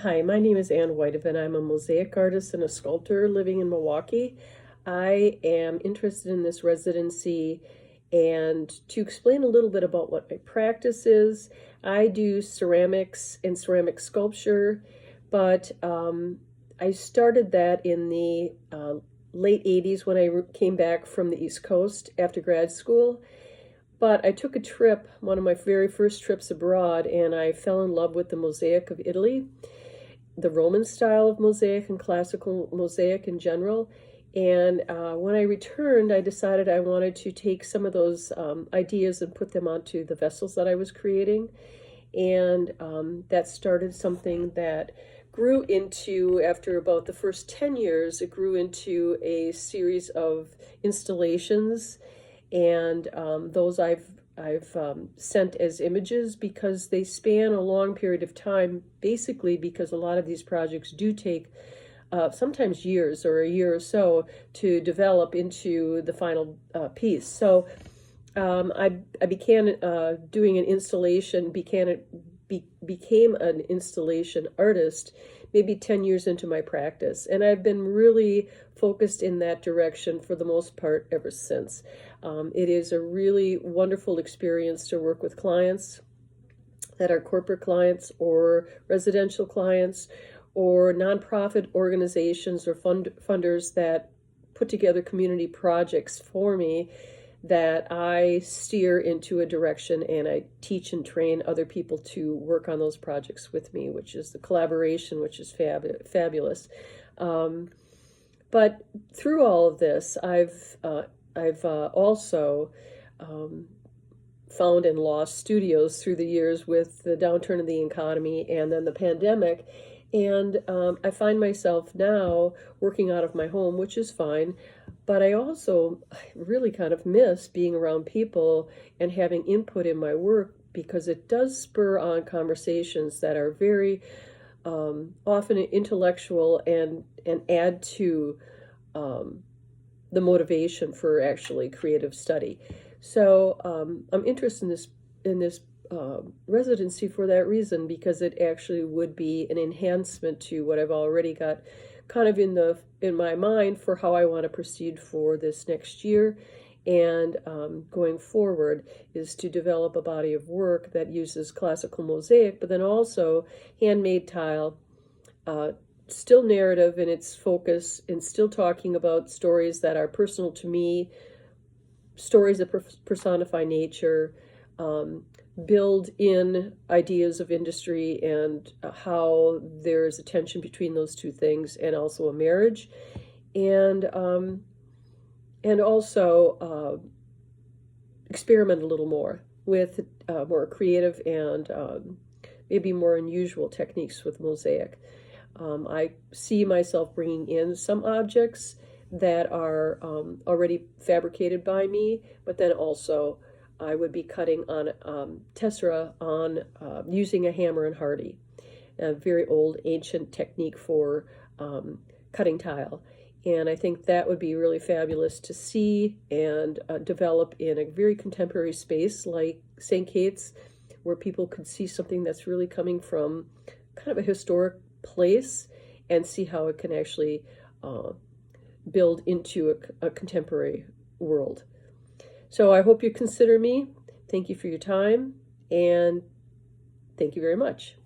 Hi, my name is Ann Whitehaven. I'm a mosaic artist and a sculptor living in Milwaukee. I am interested in this residency, and to explain a little bit about what my practice is, I do ceramics and ceramic sculpture, but I started that in the late 80s when I came back from the East Coast after grad school. But I took a trip, one of my very first trips abroad, and I fell in love with the mosaic of Italy, the Roman style of mosaic and classical mosaic in general. And when I returned, I decided I wanted to take some of those ideas and put them onto the vessels that I was creating. And that started something that grew into, after about the first 10 years, it grew into a series of installations. And those I've sent as images because they span a long period of time, basically because a lot of these projects do take sometimes years or a year or so to develop into the final piece. So I began doing an installation, became an installation artist maybe 10 years into my practice. And I've been really focused in that direction for the most part ever since. It is a really wonderful experience to work with clients that are corporate clients or residential clients or nonprofit organizations or funders that put together community projects for me that I steer into a direction, and I teach and train other people to work on those projects with me, which is the collaboration, which is fabulous. But through all of this, I've also found and lost studios through the years with the downturn of the economy and then the pandemic. And I find myself now working out of my home, which is fine. But I also really kind of miss being around people and having input in my work, because it does spur on conversations that are very often intellectual and add to the motivation for actually creative study. So I'm interested in this residency for that reason, because it actually would be an enhancement to what I've already got kind of in my mind for how I want to proceed for this next year. And going forward is to develop a body of work that uses classical mosaic, but then also handmade tile, still narrative in its focus, and still talking about stories that are personal to me, stories that personify nature, build in ideas of industry and how there's a tension between those two things, and also a marriage, and also experiment a little more with more creative and maybe more unusual techniques with mosaic. I see myself bringing in some objects that are already fabricated by me, but then also I would be cutting on tessera on using a hammer and hardy, a very old ancient technique for cutting tile. And I think that would be really fabulous to see and develop in a very contemporary space like St. Kate's, where people could see something that's really coming from kind of a historic place and see how it can actually build into a contemporary world. So I hope you consider me. Thank you for your time, and thank you very much.